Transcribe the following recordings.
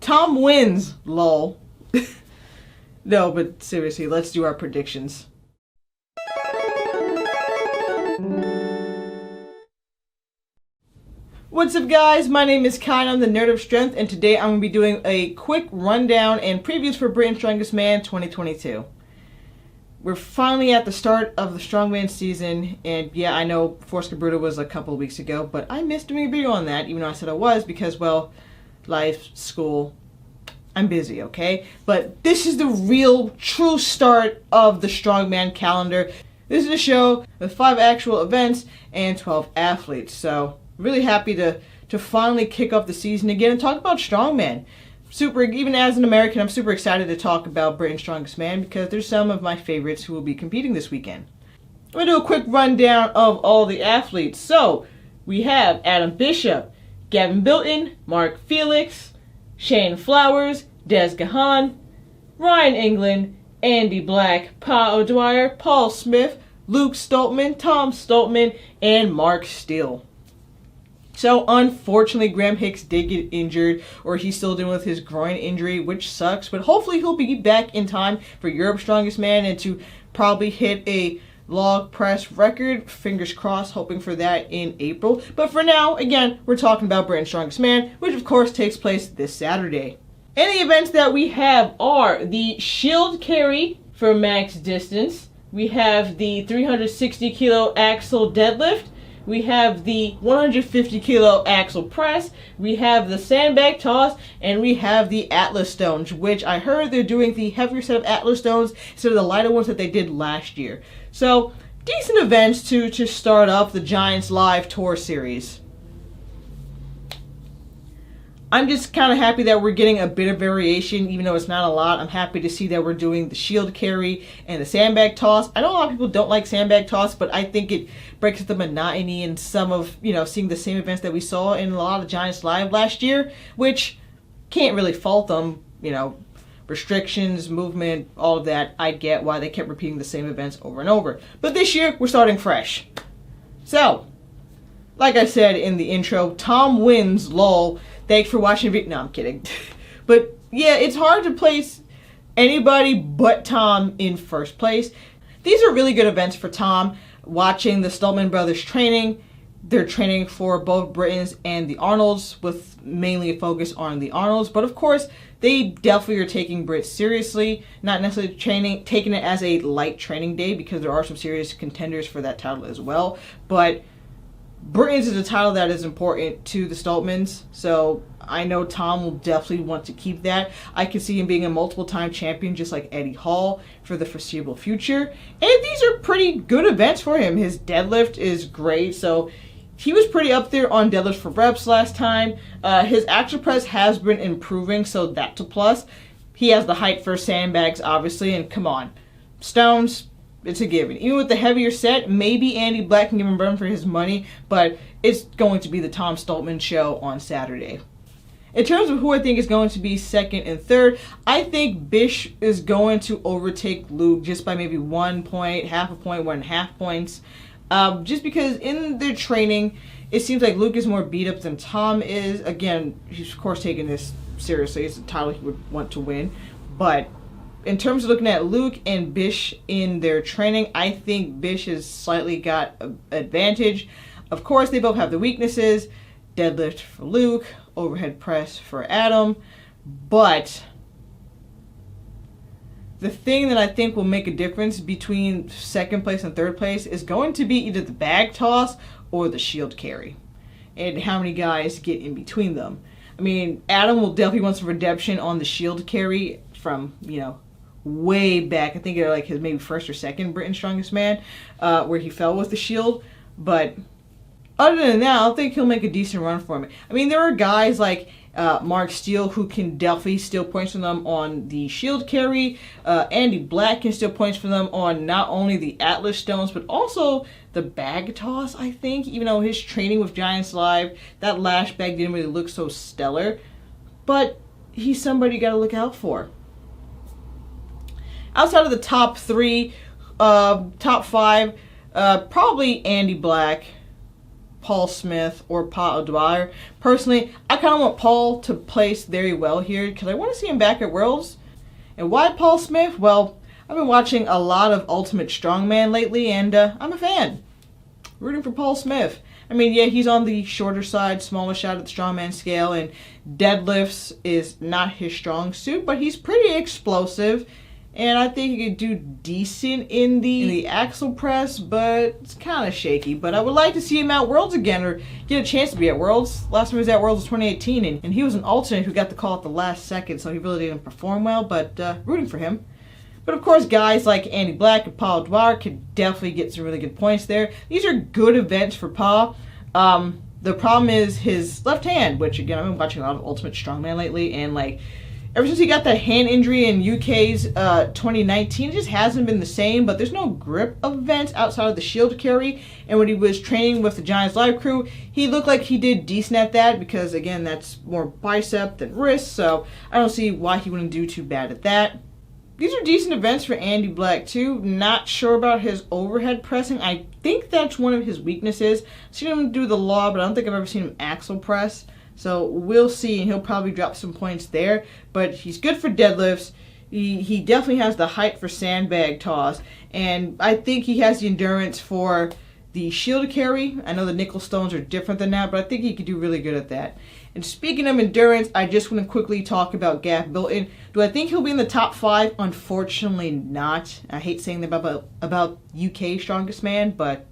Tom wins, lol. No, but seriously, let's do our predictions. What's up, guys? My name is Kai, I'm the Nerd of Strength, and today I'm going to be doing a quick rundown and previews for Britain's Strongest Man 2022. We're finally at the start of the Strongman season, and yeah, I know Force Bruta was a couple of weeks ago, but I missed doing a video on that, even though I said I was, because, well, life, school, I'm busy, okay? But this is the real, true start of the Strongman calendar. This is a show with 5 actual events and 12 athletes, so really happy to finally kick off the season again and talk about Strongman. Even as an American, I'm super excited to talk about Britain's Strongest Man because there's some of my favorites who will be competing this weekend. I'm going to do a quick rundown of all the athletes. So, we have Adam Bishop, Gavin Bilton, Mark Felix, Shane Flowers, Des Gahan, Ryan England, Andy Black, Pa O'Dwyer, Paul Smith, Luke Stoltman, Tom Stoltman, and Mark Steele. So, unfortunately, Graham Hicks did get injured, or he's still dealing with his groin injury, which sucks, but hopefully he'll be back in time for Europe's Strongest Man and to probably hit a log press record. Fingers crossed, hoping for that in April. But for now, again, we're talking about Britain's Strongest Man, which of course takes place this Saturday. And the events that we have are the shield carry for max distance. We have the 360 kilo axle deadlift. We have the 150 kilo axle press, we have the sandbag toss, and we have the Atlas stones, which I heard they're doing the heavier set of Atlas stones instead of the lighter ones that they did last year. So, decent events to start up the Giants Live Tour series. I'm just kind of happy that we're getting a bit of variation, even though it's not a lot. I'm happy to see that we're doing the shield carry and the sandbag toss. I know a lot of people don't like sandbag toss, but I think it breaks the monotony in some of, seeing the same events that we saw in a lot of Giants Live last year, which can't really fault them, restrictions, movement, all of that. I get why they kept repeating the same events over and over. But this year, we're starting fresh. So, like I said in the intro, Tom wins, lol. Thanks for watching the video. No, I'm kidding. But yeah, it's hard to place anybody but Tom in first place. These are really good events for Tom. Watching the Stoltman brothers training. They're training for both Britons and the Arnolds, with mainly a focus on the Arnolds. But of course, they definitely are taking Brits seriously. Not necessarily taking it as a light training day, because there are some serious contenders for that title as well. But Britons is a title that is important to the Stoltmans, so I know Tom will definitely want to keep that. I can see him being a multiple-time champion just like Eddie Hall for the foreseeable future. And these are pretty good events for him. His deadlift is great, so he was pretty up there on deadlift for reps last time. His actual press has been improving, so that's a plus. He has the height for sandbags, obviously, and come on. Stones, it's a given. Even with the heavier set, maybe Andy Black can give him a run for his money, but it's going to be the Tom Stoltman show on Saturday. In terms of who I think is going to be second and third, I think Bish is going to overtake Luke just by maybe 1 point, half a point, 1.5 points. Just because in their training, it seems like Luke is more beat up than Tom is. Again, he's of course taking this seriously. It's a title he would want to win, but in terms of looking at Luke and Bish in their training, I think Bish has slightly got an advantage. Of course, they both have the weaknesses. Deadlift for Luke, overhead press for Adam. But the thing that I think will make a difference between second place and third place is going to be either the bag toss or the shield carry, and how many guys get in between them. I mean, Adam will definitely want some redemption on the shield carry from, way back. I think it like his maybe first or second Britain's Strongest Man, where he fell with the shield. But other than that, I think he'll make a decent run for me. I mean, there are guys like Mark Steele who can definitely steal points from them on the shield carry. Andy Black can steal points from them on not only the Atlas stones, but also the bag toss, I think. Even though his training with Giants Live, that lash bag didn't really look so stellar. But he's somebody you got to look out for. Outside of the top three, top five, probably Andy Black, Paul Smith or Paul O'Dwyer. Personally, I kind of want Paul to place very well here because I want to see him back at Worlds. And why Paul Smith? Well, I've been watching a lot of Ultimate Strongman lately, and I'm a fan. Rooting for Paul Smith. I mean, yeah, he's on the shorter side, smaller side of the strongman scale, and deadlifts is not his strong suit, but he's pretty explosive, and I think he could do decent in the axle press, but it's kind of shaky. But I would like to see him at Worlds again, or get a chance to be at Worlds. Last time he was at Worlds was 2018, and he was an alternate who got the call at the last second, so he really didn't perform well, but rooting for him. But of course, guys like Andy Black and Paul Dwyer could definitely get some really good points there. These are good events for Paul. The problem is his left hand, which again, I've been watching a lot of Ultimate Strongman lately, and like ever since he got that hand injury in UK's 2019, it just hasn't been the same. But there's no grip events outside of the shield carry, and when he was training with the Giants Live crew, he looked like he did decent at that because again, that's more bicep than wrist, so I don't see why he wouldn't do too bad at that. These are decent events for Andy Black too. Not sure about his overhead pressing. I think that's one of his weaknesses. I've seen him do the law, but I don't think I've ever seen him axle press. So we'll see, and he'll probably drop some points there. But he's good for deadlifts. He definitely has the height for sandbag toss, and I think he has the endurance for the shield carry. I know the nickel stones are different than that, but I think he could do really good at that. And speaking of endurance, I just want to quickly talk about Gav Bilton. Do I think he'll be in the top 5? Unfortunately not. I hate saying that about UK strongest man, but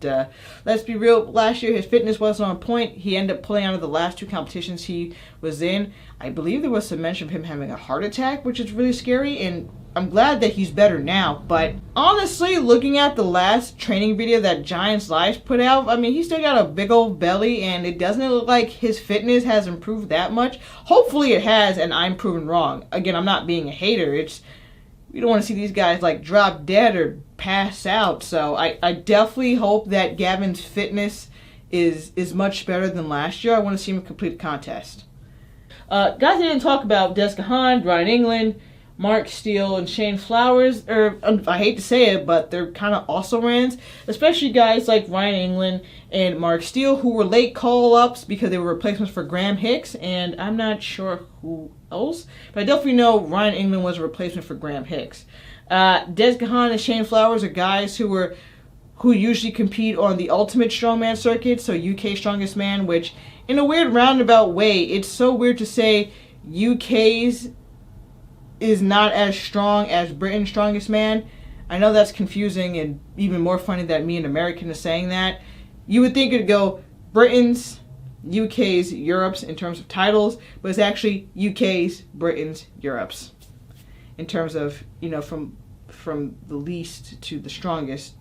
let's be real. Last year his fitness wasn't on point. He ended up pulling out of the last 2 competitions he was in. I believe there was some mention of him having a heart attack, which is really scary, and I'm glad that he's better now. But honestly, looking at the last training video that Giants Live put out, I mean, he's still got a big old belly, and it doesn't look like his fitness has improved that much. Hopefully it has, and I'm proven wrong. Again, I'm not being a hater. It's, we don't want to see these guys like drop dead or pass out. So I definitely hope that Gavin's fitness is much better than last year. I want to see him complete a contest. Guys I didn't talk about: Des Gahan, Ryan England, Mark Steele, and Shane Flowers. I hate to say it, but they're kind of also-rans, especially guys like Ryan England and Mark Steele, who were late call-ups because they were replacements for Graham Hicks, and I'm not sure who else, but I definitely know Ryan England was a replacement for Graham Hicks. Des Gahan and Shane Flowers are guys who usually compete on the Ultimate Strongman circuit, so UK Strongest Man, which in a weird roundabout way, it's so weird to say UK's is not as strong as Britain's Strongest Man. I know that's confusing and even more funny that me, an American, is saying that. You would think it'd go Britain's, UK's, Europe's in terms of titles, but it's actually UK's, Britain's, Europe's in terms of, you know, from the least to the strongest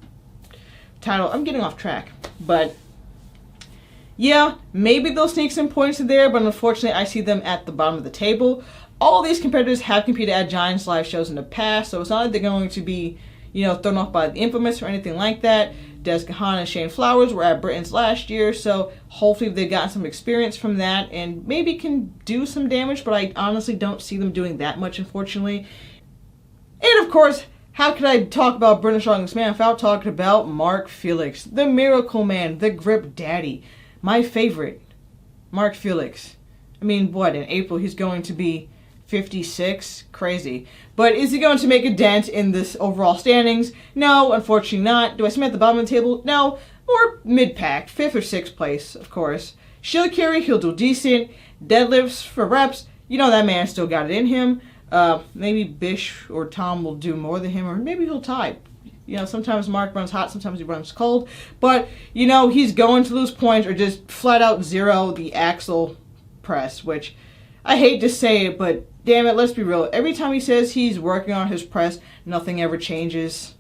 title. I'm getting off track, but yeah, maybe they'll sneak some points in there, but unfortunately I see them at the bottom of the table. All these competitors have competed at Giants Live shows in the past, so it's not like they're going to be, you know, thrown off by the infamous or anything like that. Des Gahan and Shane Flowers were at Britain's last year, so hopefully they've gotten some experience from that and maybe can do some damage, but I honestly don't see them doing that much, unfortunately. And of course, how could I talk about Britain's Strongest Man without talking about Mark Felix, the Miracle Man, the Grip Daddy, my favorite, Mark Felix. I mean, what, in April he's going to be 56? Crazy. But is he going to make a dent in this overall standings? No, unfortunately not. Do I see him at the bottom of the table? No. Or mid-pack, 5th or 6th place, of course. Shield carry, he'll do decent. Deadlifts for reps, you know that man still got it in him. Maybe Bish or Tom will do more than him, or maybe he'll tie. You know, sometimes Mark runs hot, sometimes he runs cold. But, you know, he's going to lose points or just flat out zero the axle press, which I hate to say it, but damn it, let's be real. Every time he says he's working on his press, nothing ever changes.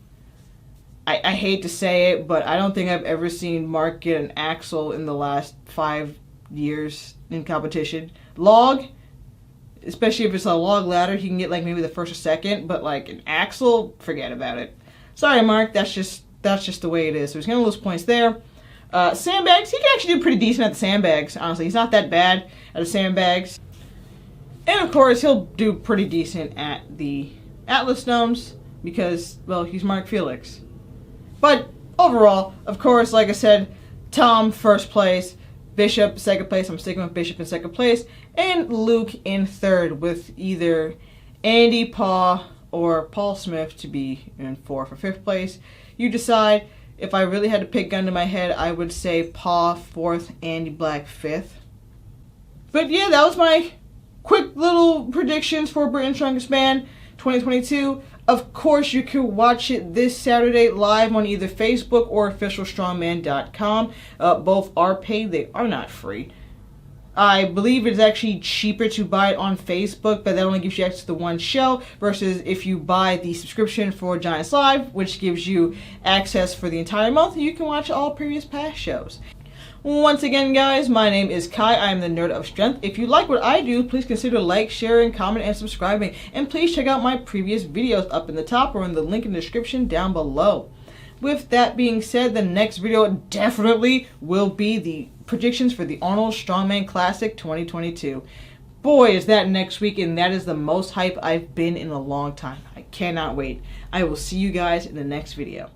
I hate to say it, but I don't think I've ever seen Mark get an axle in the last 5 years in competition. Log, especially if it's a log ladder, he can get like maybe the first or second, but like an axle, forget about it. Sorry, Mark, that's just the way it is. So he's going to lose points there. Sandbags, he can actually do pretty decent at the sandbags, honestly. He's not that bad at the sandbags. And of course, he'll do pretty decent at the Atlas Stones because, well, he's Mark Felix. But overall, of course, like I said, Tom, first place. Bishop, second place. I'm sticking with Bishop in second place. And Luke in third, with either Andy, Paul, or Paul Smith to be in fourth for fifth place. You decide. If I really had to pick gun to my head, I would say Paul fourth, Andy Black fifth. But yeah, that was my quick little predictions for Britain's Strongest Man 2022. Of course, you can watch it this Saturday live on either Facebook or officialstrongman.com. Both are paid. They are not free. I believe it's actually cheaper to buy it on Facebook, but that only gives you access to one show, versus if you buy the subscription for Giants Live, which gives you access for the entire month, you can watch all previous past shows. Once again, guys, my name is Kai. I am the Nerd of Strength. If you like what I do, please consider like, sharing, comment, and subscribing. And please check out my previous videos up in the top or in the link in the description down below. With that being said, the next video definitely will be the predictions for the Arnold Strongman Classic 2022. Boy, is that next week, and that is the most hype I've been in a long time. I cannot wait. I will see you guys in the next video.